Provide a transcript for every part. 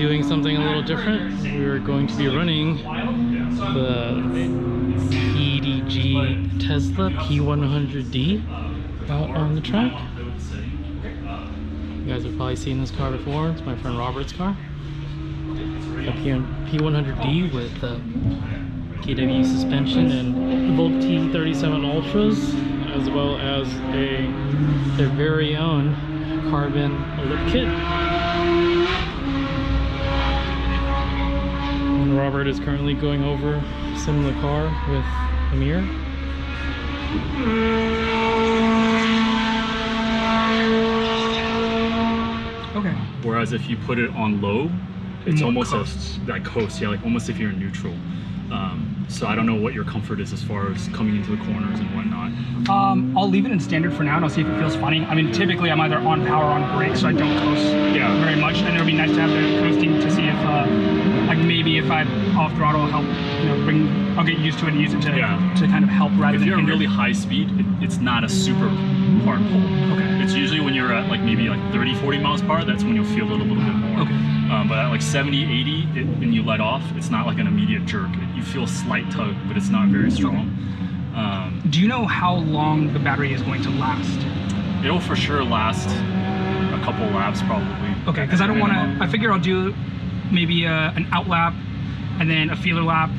doing something a little different. We're going to be running the TDG Tesla P100D out on the track. You guys have probably seen this car before. It's my friend Robert's car. A P100D with KW suspension and Volk T37 Ultras, as well as their very own carbon lip kit. And Robert is currently going over some of the car with Amir. Okay. Whereas if you put it on low, it's almost like coast, yeah, like almost if you're in neutral. So I don't know what your comfort is as far as coming into the corners and whatnot. I'll leave it in standard for now and I'll see if it feels funny. I mean, typically I'm either on power or on brake, so I don't coast very much. And it would be nice to have the coasting to see if, like maybe if I'm off throttle, help, you know, I'll get used to it and use it to kind of help rather than If you're hinder. really high speed, it's not a super hard pull. Okay. It's usually when you're at like maybe like 30, 40 miles per hour, that's when you'll feel it a little bit more. Okay. But at like 70, 80, and you let off, it's not like an immediate jerk. You feel a slight tug, but it's not very strong. Do you know how long the battery is going to last? It'll for sure last a couple laps probably. Okay, because I don't want to, I figure I'll do maybe an out lap and then a feeler lap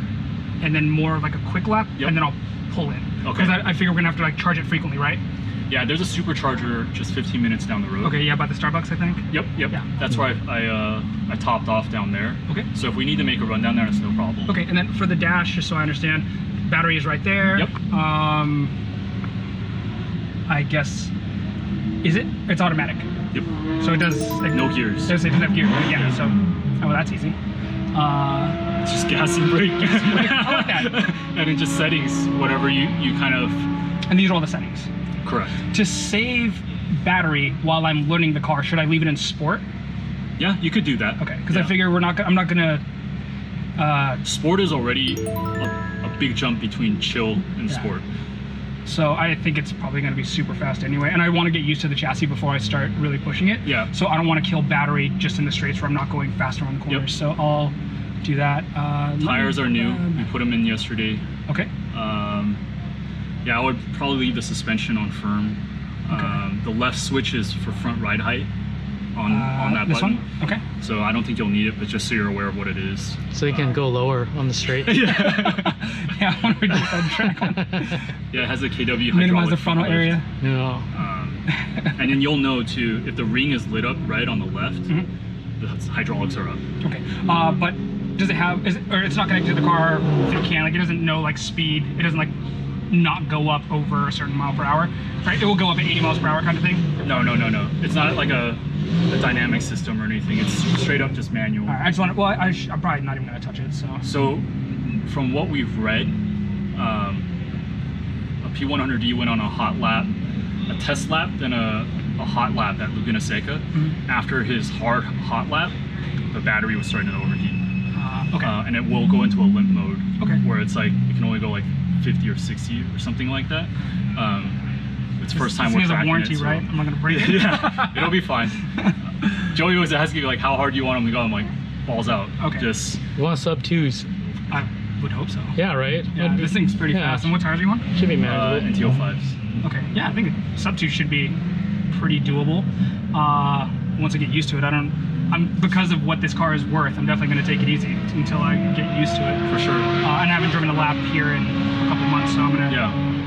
and then more like a quick lap and then I'll pull in. Okay. Because I figure we're going to have to like charge it frequently, right? Yeah, there's a supercharger just 15 minutes down the road. Okay, yeah, by the Starbucks, I think. Yep. Yeah. That's where I topped off down there. Okay. So if we need to make a run down there, it's no problem. Okay, and then for the dash, just so I understand, battery is right there. Yep. I guess, is it? It's automatic. Yep. So it does. Like, no gears. It doesn't have gears. Yeah. So, oh, well, that's easy. It's just gas and brake. I like that. And then just settings, whatever you kind of. And these are all the settings. Correct. To save battery while I'm learning the car, should I leave it in sport? Yeah, you could do that. Okay, because I figure I'm not gonna. Sport is already a big jump between chill and sport. So I think it's probably going to be super fast anyway, and I want to get used to the chassis before I start really pushing it. Yeah. So I don't want to kill battery just in the straights where I'm not going faster on the corners. Yep. So I'll do that. Tires are new. We put them in yesterday. Okay. Yeah, I would probably leave the suspension on firm. Okay. The left switch is for front ride height on that this button. One? Okay. So I don't think you'll need it, but just so you're aware of what it is. So you can go lower on the straight. Yeah, I want to reduce that track on. Yeah, it has a KW hydraulic. Minimize the frontal area. No. And then you'll know too, if the ring is lit up right on the left, the hydraulics are up. Okay. But does it have, or it's not connected to the car through CAN, like it doesn't know like speed, it doesn't like not go up over a certain mile per hour, right? It will go up at 80 miles per hour kind of thing? No. It's not like a dynamic system or anything. It's straight up just manual. All right, I just want to, well, I'm probably not even going to touch it, so. So, from what we've read, a P100D went on a hot lap, a test lap, then a hot lap at Laguna Seca. After his hot lap, the battery was starting to overheat. Okay. And it will go into a limp mode. Okay. Where it's like, it can only go like 50 or 60 or something like that. It's first time we're tracking warranty, it. So. Right? I'm not gonna break it. Yeah, it'll be fine. Joey always asks me like, how hard do you want him to go? I'm like, balls out. Okay. Just. You want sub 2s? I would hope so. Yeah, right? Yeah, this thing's pretty fast. And what tires are you on? Should be manageable. NT05s. Okay. Yeah, I think sub 2 should be pretty doable. Once I get used to it, because of what this car is worth, I'm definitely going to take it easy until I get used to it. For sure. And I haven't driven a lap here in a couple months, so I'm going to... Yeah.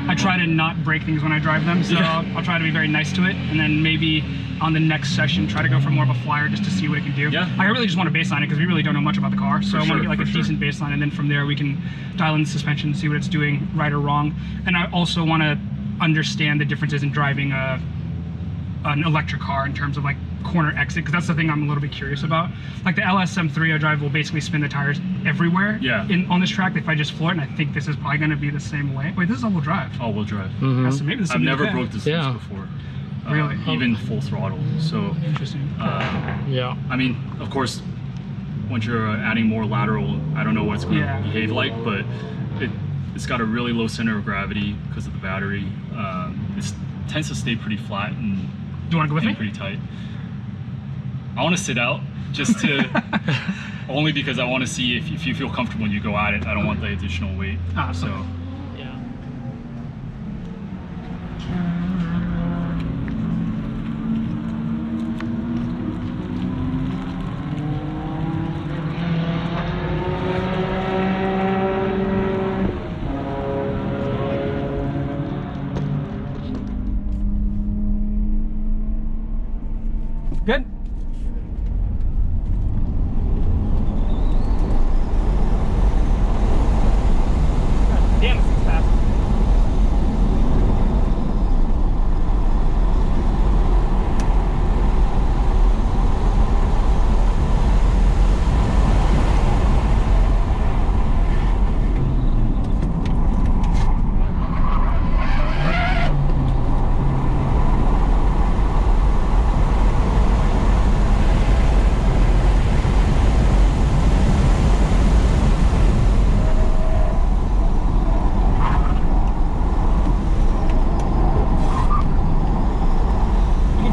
I try to not break things when I drive them, so I'll try to be very nice to it, and then maybe on the next session try to go for more of a flyer just to see what it can do. Yeah. I really just want to baseline it because we really don't know much about the car, so I want to get like a decent baseline, and then from there we can dial in the suspension, see what it's doing right or wrong. And I also want to understand the differences in driving an electric car in terms of like corner exit, because that's the thing I'm a little bit curious about. Like the LS-M3 I drive will basically spin the tires everywhere on this track if I just floor it, and I think this is probably going to be the same way. Wait, this is all-wheel drive. All-wheel drive. Yeah, so maybe this I've never broke this before. Really? Even full throttle. So interesting. Yeah. I mean, of course, once you're adding more lateral, I don't know what it's going to behave like, but it's got a really low center of gravity because of the battery. It tends to stay pretty flat and do you want to go with me? Pretty tight. I want to sit out just to, only because I want to see if you feel comfortable when you go at it. I don't want the additional weight. So. Yeah. Good? God damn, this is fast.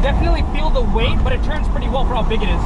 Definitely feel the weight, but it turns pretty well for how big it is.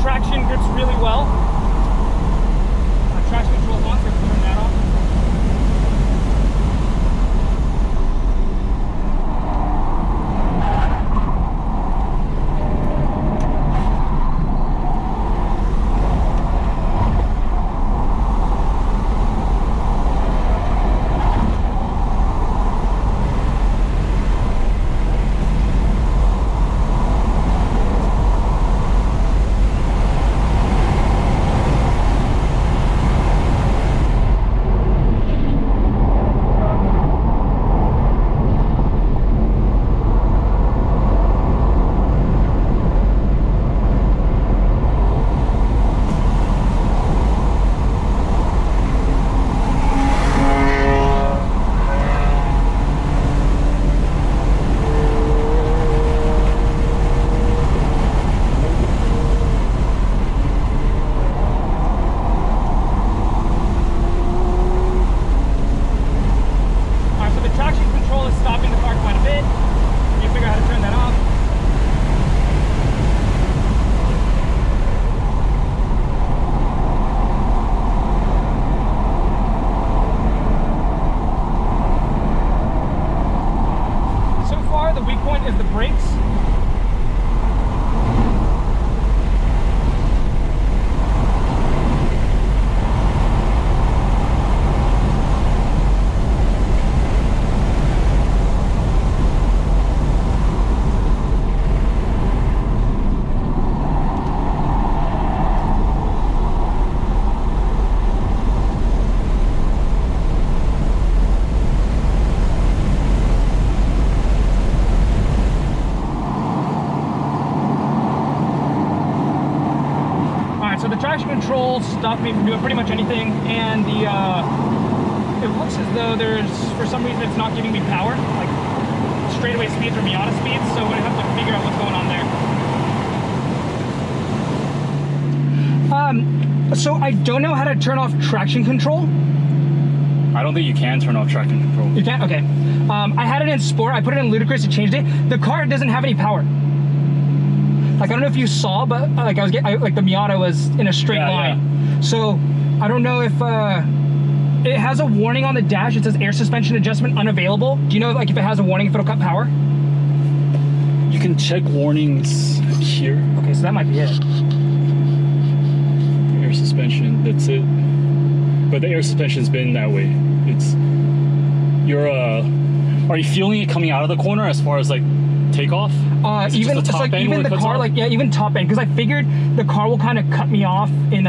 Traction grips really well. Traction control on, so I can turn that off. traction control stopped me from doing pretty much anything, and the it looks as though there's, for some reason, it's not giving me power, like straightaway speeds or Miata speeds, so I'm gonna have to figure out what's going on there. So I don't know how to turn off traction control. I don't think you can turn off traction control. You can't? Okay. I had it in Sport. I put it in Ludicrous and changed it. The car doesn't have any power. Like, I don't know if you saw, but like like the Miata was in a straight line. Yeah. So I don't know if it has a warning on the dash. It says air suspension adjustment unavailable. Do you know like if it has a warning if it'll cut power? You can check warnings here. Okay, so that might be it. Air suspension, that's it. But the air suspension's been that way. It's are you feeling it coming out of the corner as far as like takeoff? Even the top end, even the car off? Like yeah, even top end, because I figured the car will kind of cut me off in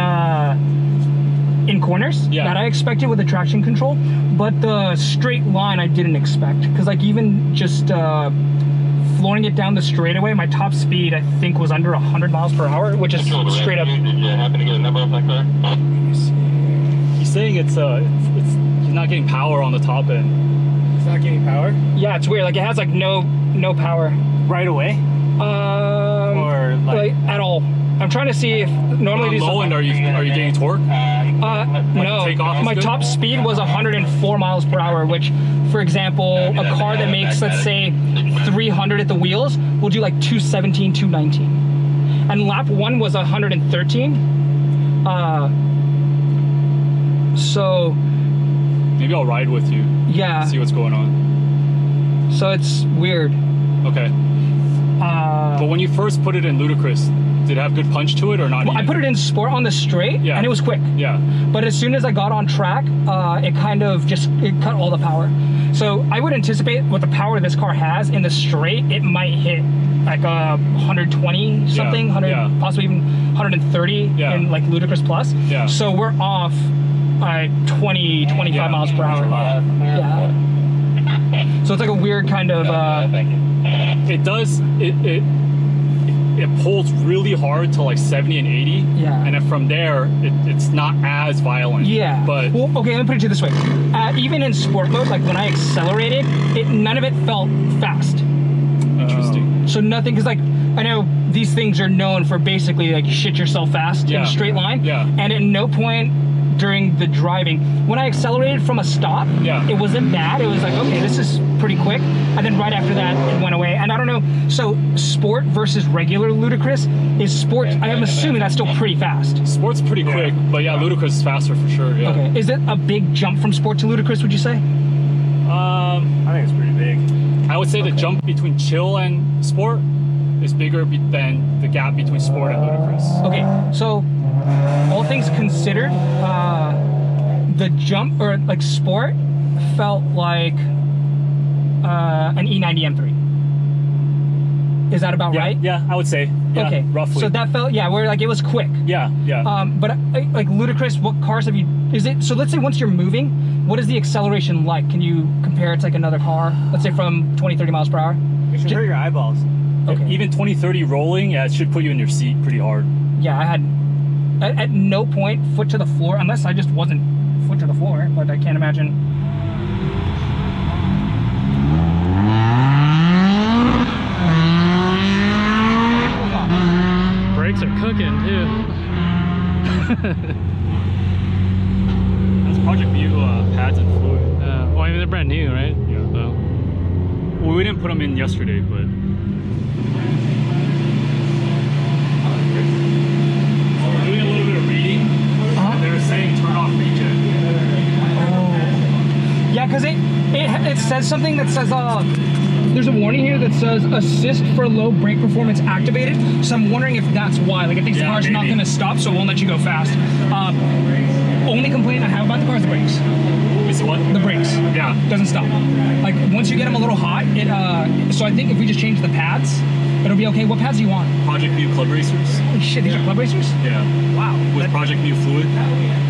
corners that I expected with the traction control, but the straight line I didn't expect, because like even just flooring it down the straightaway, my top speed I think was under 100 miles per hour, which is straight up. Did you happen to get a number off that car? He's saying it's he's not getting power on the top end. It's not getting power? Yeah, it's weird. Like it has like no power right away? Or like at all. I'm trying to see if normally these low end are you getting torque? No. My top speed was 104 miles per hour, which, for example, a car that makes, let's say, 300 at the wheels will do like 217, 219. And lap 1 was 113. So maybe I'll ride with you. Yeah. See what's going on. So it's weird. Okay. But when you first put it in Ludicrous, did it have good punch to it or not? Well, I put it in Sport on the straight, and it was quick. Yeah. But as soon as I got on track, it kind of it cut all the power. So I would anticipate with the power this car has in the straight, it might hit like 120 something, 100, possibly even 130 in like Ludicrous Plus. Yeah. So we're off 20, 25 miles per hour. Yeah. So it's like a weird kind of. It does. It pulls really hard to like 70 and 80. Yeah. And then from there, it's not as violent. Yeah. But well, okay, let me put it to you this way. Even in sport mode, like when I accelerated, none of it felt fast. Interesting. So nothing, because like I know these things are known for basically like shit yourself fast in a straight line. Yeah. And at no point during the driving, when I accelerated from a stop, it wasn't bad. It was like, okay, this is pretty quick. And then right after that, it went away. And I don't know, so sport versus regular Ludicrous, is sport, I am assuming that's still pretty fast. Sport's pretty quick, but yeah, Ludicrous is faster for sure. Yeah. Okay, is it a big jump from sport to Ludicrous, would you say? I think it's pretty big. I would say the jump between chill and sport is bigger than the gap between sport and Ludicrous. Okay, so all things considered, the jump, or like sport, felt like an E90 M3. Is that about right? Yeah, I would say. Yeah, okay, roughly. so that felt, where like it was quick. Yeah. But like Ludicrous, what cars have you, so let's say once you're moving, what is the acceleration like? Can you compare it to like another car? Let's say from 20, 30 miles per hour? It should hurt your eyeballs. Okay. Even 20, 30 rolling, it should put you in your seat pretty hard. Yeah, I had, at no point foot to the floor, unless I just wasn't foot to the floor, but I can't imagine. Brakes are cooking too. That's Project View pads and fluid. Well, I mean, they're brand new, right? Yeah. So. Well, we didn't put them in yesterday, but. We're doing a little bit of reading. And they were saying turn off regen. Yeah, because it says something that says, there's a warning here that says assist for low brake performance activated. So I'm wondering if that's why. Like, I think the car's not going to stop, so it won't let you go fast. Only complaint I have about the car is the brakes. Is what? The brakes. Yeah. Doesn't stop. Like, once you get them a little hot, so I think if we just change the pads, it'll be okay. What pads do you want? Project View Club Racers. Holy shit, these are club racers? Yeah. Wow. With Project View fluid.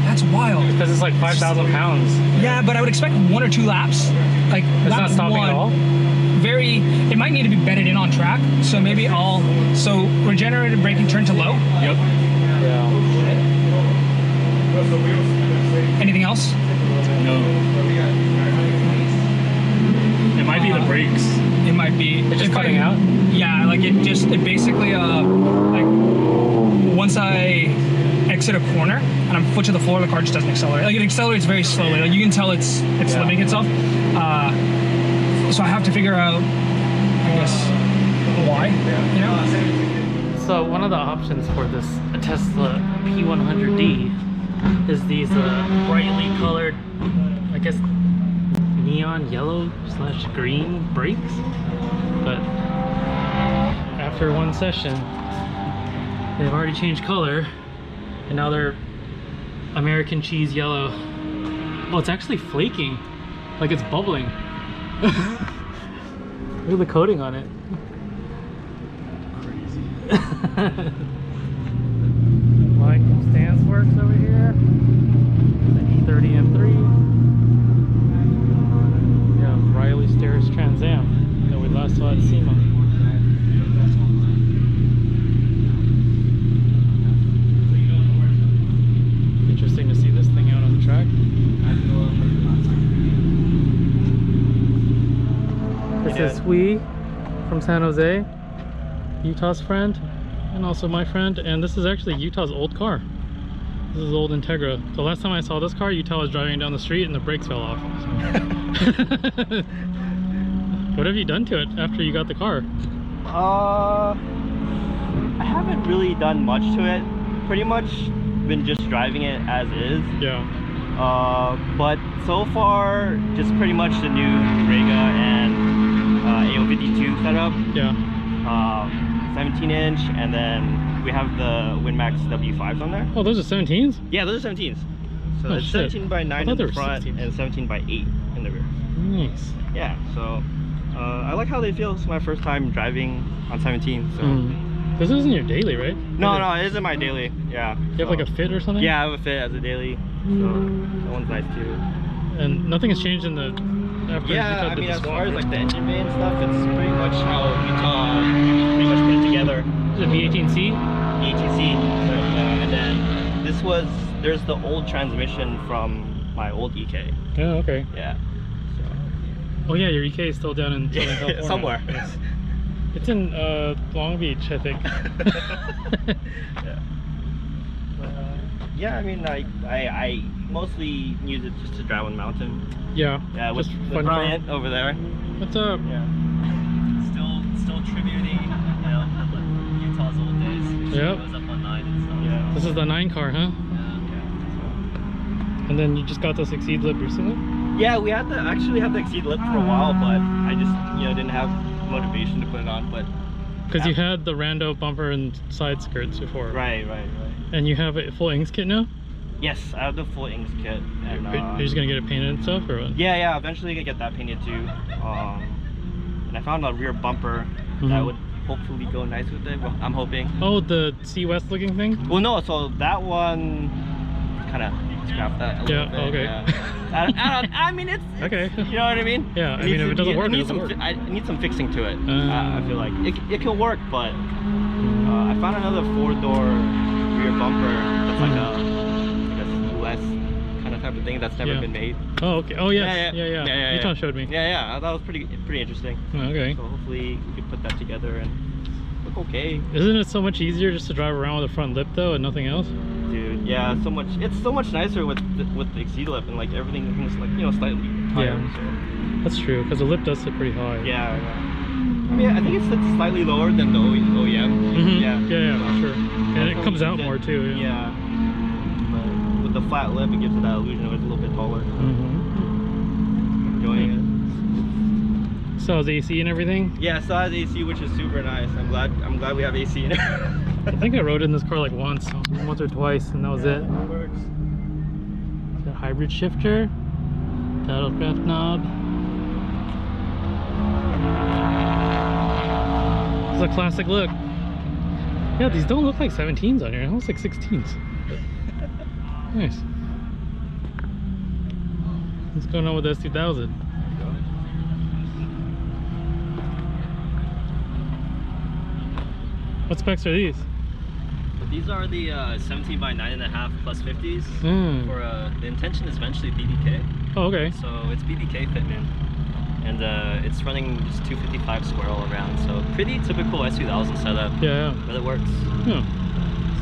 That's wild. Because it's like 5,000 pounds. Yeah, but I would expect 1 or 2 laps. Like, it's not stopping at all? It might need to be bedded in on track, so maybe so regenerative braking turn to low. Yep. Yeah. Anything else? No. It might be the brakes. It might be. It's just cutting out? Yeah, like it basically, like once I exit a corner and I'm foot to the floor, the car just doesn't accelerate. Like it accelerates very slowly. Like you can tell it's limiting itself. So I have to figure out, I guess, why, you know? So one of the options for this Tesla P100D is these brightly colored, I guess, neon yellow / green brakes. But after one session, they've already changed color, and now they're American cheese yellow. Oh, it's actually flaking, like it's bubbling. Look at the coating on it. Light stance works over here. The E30 M3. Yeah, Riley Stairs Trans Am that we last saw at SEMA. Interesting to see this thing out on the track. This is Hui from San Jose, Utah's friend, and also my friend. And this is actually Utah's old car. This is old Integra. The last time I saw this car, Utah was driving down the street and the brakes fell off. What have you done to it after you got the car? I haven't really done much to it. Pretty much been just driving it as is. Yeah. But so far, just pretty much the new Rega and AO52 setup. Yeah. 17-inch, and then we have the WinMax W5s on there. Oh, those are 17s? Yeah, those are 17s. So Oh, it's shit. 17 by 9 I in thought the they were front 16s. and 17 by 8 in the rear. Nice. Yeah, so I like how they feel. It's my first time driving on 17, so. This isn't your daily, right? No, it isn't my daily. Yeah. You have like a Fit or something? Yeah, I have a Fit as a daily, so that one's nice too. And nothing has changed in the after Yeah, Utah I did mean, the as swap, far as right? like the engine bay and stuff, it's pretty much how Utah pretty much put it together. The V18C? ATC, and then there's the old transmission from my old EK. Oh, okay. Yeah. Oh yeah, your EK is still down in Southern California. Somewhere. Yes. It's in Long Beach, I think. Yeah. Yeah, I mean, I mostly use it just to drive on the mountain. Yeah. Yeah, with just the fun car. client over there. What's up? Yeah. Still tributing, Utah's old days. Yep. Goes up on 9 and stuff. Yeah. This is the 9 car, huh? And then you just got this Exceed lip recently? Yeah, we actually had the Exceed lip for a while, but I just didn't have motivation to put it on. But Because you had the rando bumper and side skirts before. right. And you have a full Inks kit now? Yes, I have the full Inks kit. And Are you just gonna get it painted and stuff, or what? yeah, eventually I could get that painted too. And I found a rear bumper that would hopefully go nice with it. Well, I'm hoping. Oh, the Sea West looking thing? Well, no, so that one kind of scrap that a little bit. Okay. Yeah. I mean, it's Okay. You know what I mean? Yeah, I mean, if it doesn't work, it doesn't work. I need some fixing to it. I feel like it can work, but I found another 4-door rear bumper that's like a US kind of type of thing that's never been made. Oh, okay. Oh, yes. Yeah. Utah showed me. Yeah. That was pretty interesting. Oh, okay. So hopefully we can put that together and look okay. Isn't it so much easier just to drive around with a front lip though and nothing else? Dude, yeah, it's so much nicer with the Exceed lip, and like everything is like slightly higher. Yeah. So. That's true, because the lip does sit pretty high. Yeah. I mean, I think it's slightly lower than the OEM. Yeah, for sure. And it comes out more too. Yeah. But with the flat lip, it gives it that illusion of it's a little bit taller. Enjoying it. So is AC and everything? Yeah, so it has AC, which is super nice. I'm glad we have AC in it. I think I rode in this car like once or twice, and that was it. It works. The hybrid shifter, paddlecraft knob. It's a classic look. Yeah, these don't look like 17s on here. It looks like 16s. Nice. What's going on with the S2000? What specs are these? These are the 17 by 9.5 plus 50s. For the intention is eventually BDK. Oh, okay. So it's BDK fitment, and it's running just 255 square all around. So pretty typical S2000 setup. Yeah. But it works. Yeah.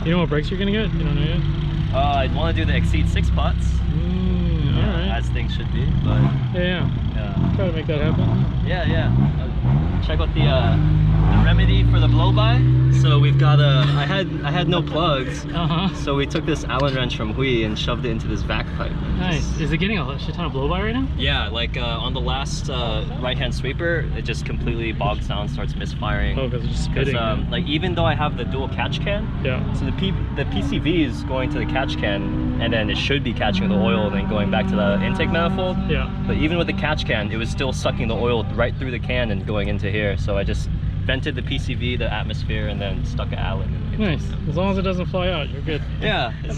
You know what brakes you're gonna get? You don't know yet? I'd want to do the Exceed 6 pots. Alright. As things should be, but Yeah. Try to make that happen. yeah. Check out the remedy for the blow-by. So we've got I had no plugs. So we took this Allen wrench from Hui and shoved it into this vac pipe. Nice. Is it getting a shit ton of blow-by right now? Yeah, like on the last right-hand sweeper, it just completely bogs down, starts misfiring. Oh, because it's just spitting. Like even though I have the dual catch can, so the PCV is going to the catch can, and then it should be catching the oil and then going back to the intake manifold. Yeah. But even with the catch can, it was still sucking the oil right through the can and going into here. So I just vented the PCV, the atmosphere, and then stuck an Allen. Nice. As long as it doesn't fly out, you're good. Yeah, it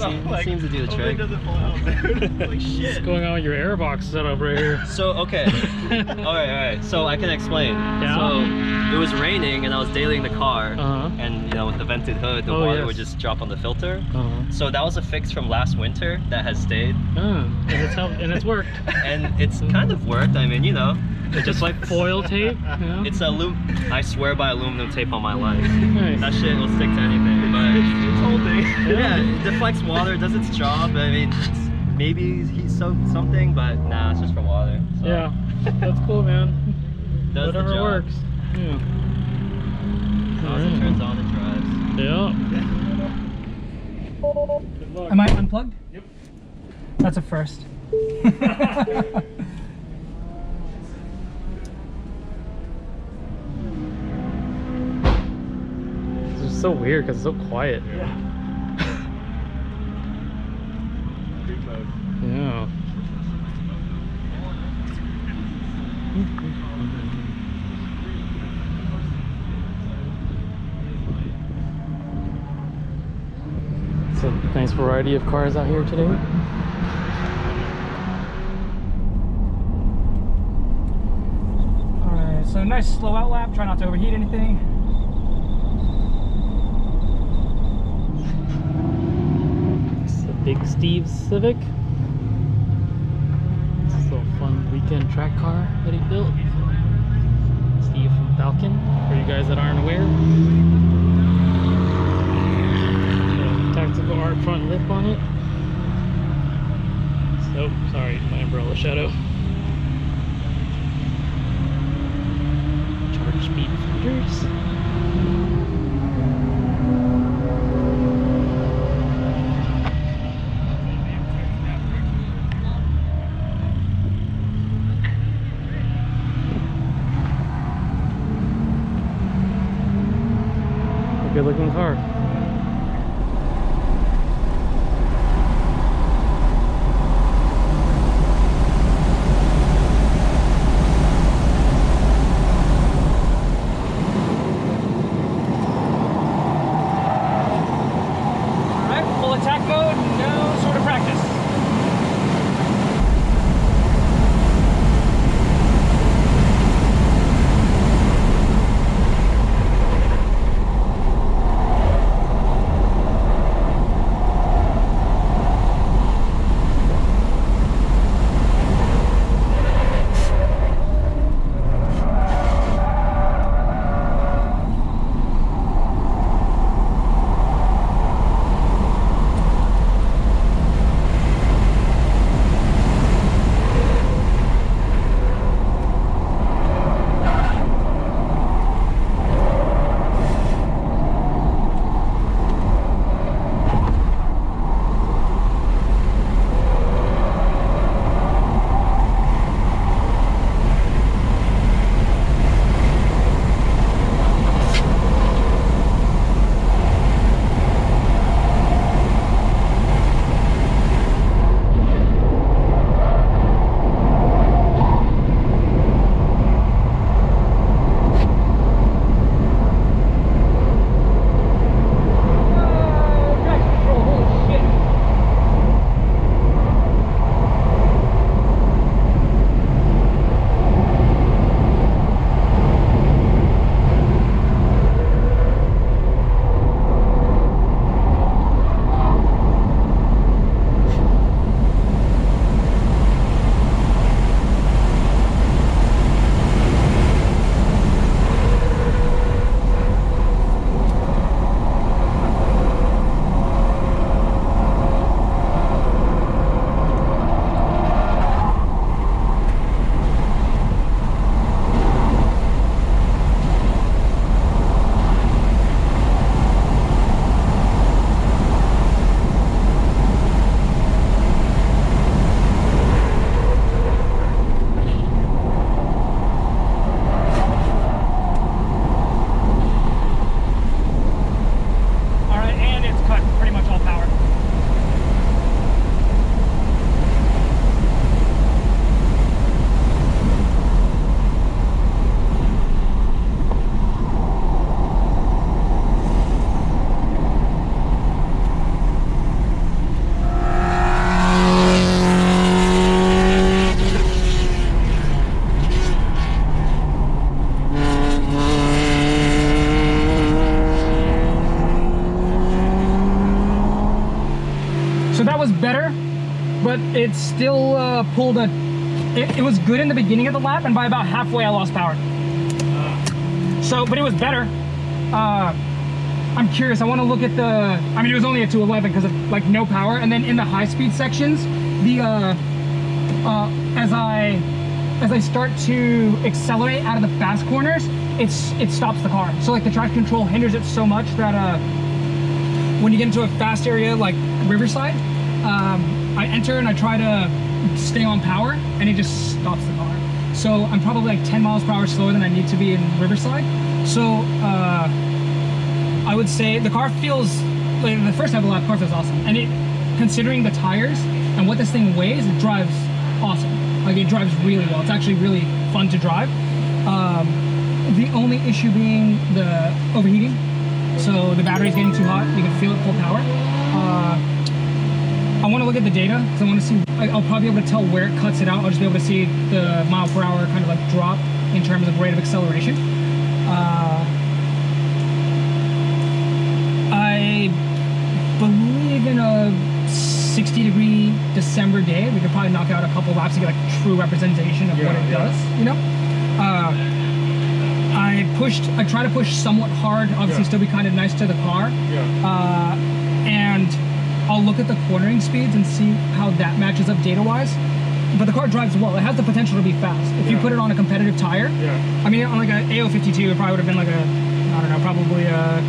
seems to do the trick. It doesn't fly out, dude. Like shit. What's going on with your airbox setup right here? So, okay. all right. So I can explain. Yeah. So it was raining and I was dailying the car, and you know, with the vented hood, the water would just drop on the filter. So that was a fix from last winter that has stayed. And it's worked. And it's kind of worked. I mean, you know, it just like foil tape. Yeah. It's I swear by aluminum tape on my life. Nice. That shit will stick to anything. But It's holding. yeah, it deflects water, does its job. I mean, maybe he's something, but nah, it's just for water. So. Yeah, that's cool, man. Does Whatever the job. works. Yeah. Once it turns on, it drives. Yeah. Am I unplugged? Yep. That's a first. It's just so weird because it's so quiet. Yeah. It's a nice variety of cars out here today. Alright, so nice slow out lap, try not to overheat anything. It's a Big Steve Civic. It's a little fun weekend track car that he built. Steve from Falcon, for you guys that aren't aware. Tactical art front lip on it. Oh, sorry, my umbrella shadow. Charge speed fenders. A good looking car. Attack mode, no sort of practice. but it still pulled a. It was good in the beginning of the lap, and by about halfway, I lost power. So, but it was better. I'm curious. I want to look at the. I mean, it was only at 211 because of like no power, and then in the high-speed sections, the as I start to accelerate out of the fast corners, it stops the car. So like the traction control hinders it so much that when you get into a fast area like Riverside, I enter and I try to stay on power, and it just stops the car. So I'm probably like 10 miles per hour slower than I need to be in Riverside. So I would say the car feels, like the first half of the lap, the car feels awesome. And it, considering the tires and what this thing weighs, it drives awesome. Like it drives really well. It's actually really fun to drive. The only issue being the overheating. So the battery's getting too hot. You can feel it full power. I want to look at the data because I want to see. I'll probably be able to tell where it cuts it out. I'll just be able to see the mile per hour kind of like drop in terms of rate of acceleration. I believe in a 60-degree December day, we could probably knock out a couple laps to get like a true representation of what it does. You know. I try to push somewhat hard. Obviously, still be kind of nice to the car. And I'll look at the cornering speeds and see how that matches up data-wise. But the car drives well. It has the potential to be fast. If you put it on a competitive tire, I mean, on like an AO52, it probably would have been like a, I don't know, probably a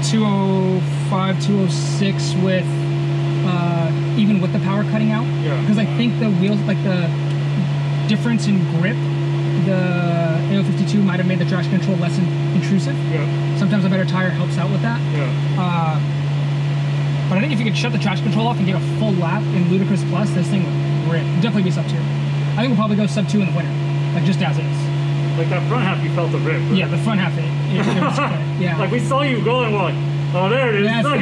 205, 206 with, even with the power cutting out. Because I think the wheels, like the difference in grip, the AO52 might have made the traction control less intrusive. Sometimes a better tire helps out with that. But I think if you could shut the traction control off and get a full lap in Ludicrous Plus, this thing would rip. Definitely be sub 2. I think we'll probably go sub 2 in the winter, like just as is. Like that front half, you felt the rip. Right? Yeah, the front half, it was good. Yeah. Like we saw you going, we're like, oh, there it is. Yeah, super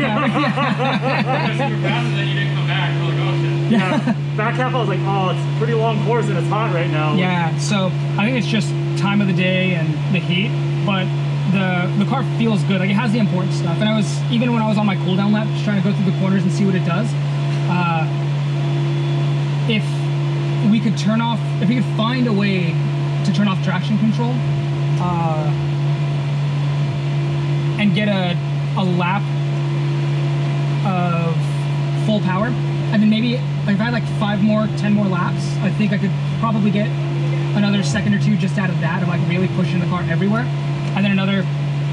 fast, and then you didn't come back. We're like, oh shit. Yeah. Back half, I was like, oh, it's a pretty long course and it's hot right now. Yeah. So I think it's just time of the day and the heat, but the car feels good. Like it has the important stuff. And I was, even when I was on my cooldown lap, just trying to go through the corners and see what it does. If we could find a way to turn off traction control and get a lap of full power, and then maybe if I had like 10 more laps, I think I could probably get another second or two just out of that, of like really pushing the car everywhere. And then another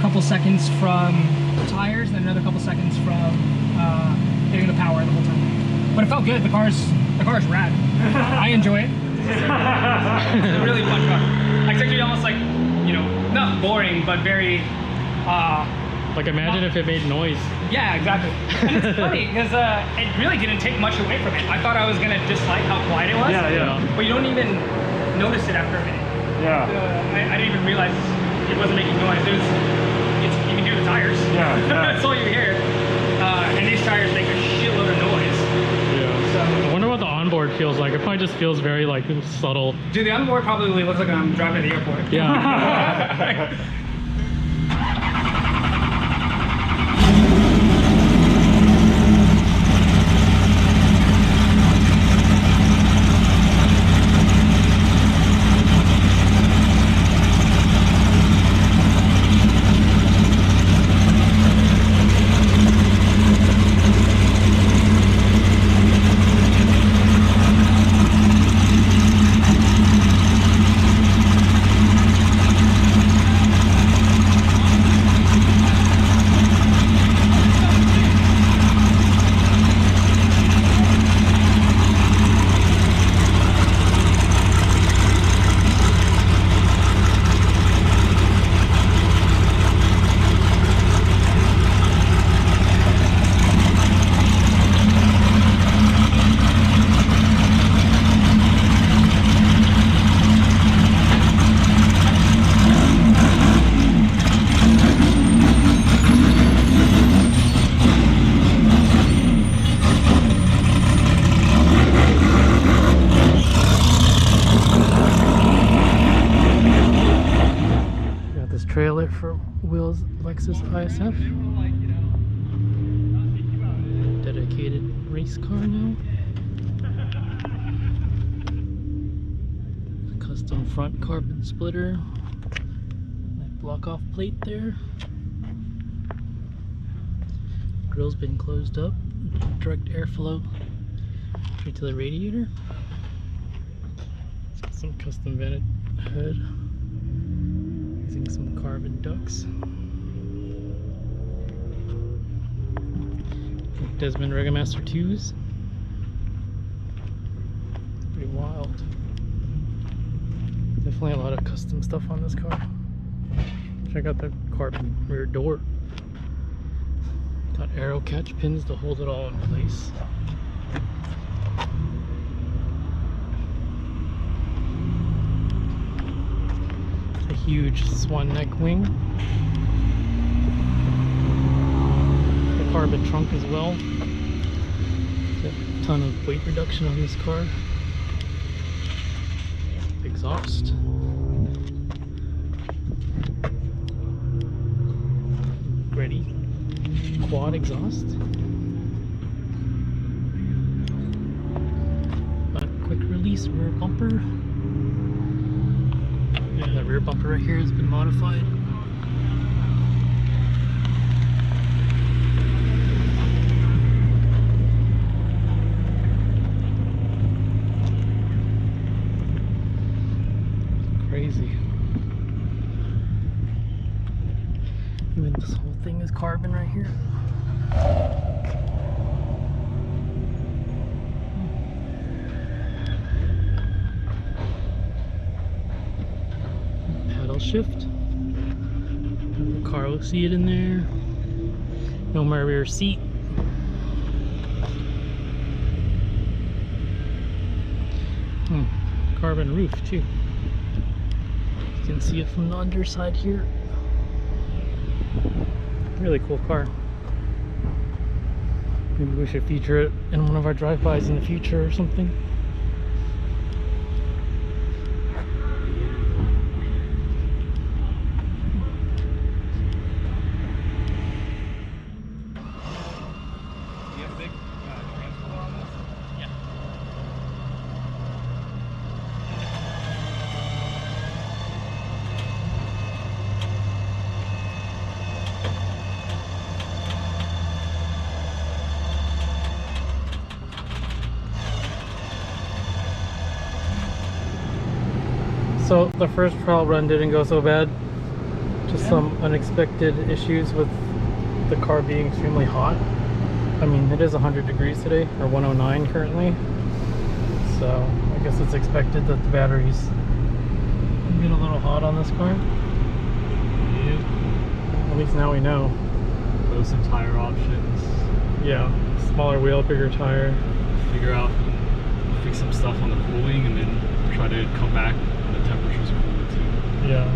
couple seconds from the tires, and then another couple seconds from getting the power the whole time. But it felt good. The car is rad. I enjoy it. It's a really fun car. It's actually almost like, you know, not boring, but very. Like imagine if it made noise. Yeah, exactly. And it's funny because it really didn't take much away from it. I thought I was gonna dislike how quiet it was. But you don't even notice it after a minute. I didn't even realize it wasn't making noise. You can hear the tires. That's all you hear. And these tires make a shitload of noise. So, I wonder what the onboard feels like. It probably just feels very like subtle. Dude, the onboard probably looks like I'm driving to the airport. Yeah. Trailer for Will's Lexus ISF. Dedicated race car now. Some front carbon splitter. That block off plate there. Grill's been closed up. Direct airflow straight to the radiator. It's got some custom vented hood using some carbon ducts. Desmond Regamaster 2s. Pretty wild. Definitely a lot of custom stuff on this car. Check out the carbon rear door. Got arrow catch pins to hold it all in place. It's a huge swan neck wing. The carbon trunk as well. A ton of weight reduction on this car. Exhaust. Ready. Quad exhaust. Got a quick release rear bumper. And the rear bumper right here has been modified. Crazy. Even this whole thing is carbon right here. Paddle shift. The car seat in there. No more rear seat. Carbon roof too. You can see it from the underside here. Really cool car. Maybe we should feature it in one of our drive-bys in the future or something. Do you have a big transformer on this? Yeah. So the first trial run didn't go so bad. Just some unexpected issues with the car being extremely hot. I mean, it is 100 degrees today, or 109 currently. So I guess it's expected that the batteries get a little hot on this car. Yeah. At least now we know. Those some tire options. Yeah, smaller wheel, bigger tire. Figure out, fix some stuff on the cooling, and then try to come back when the temperature's cooler too. Yeah.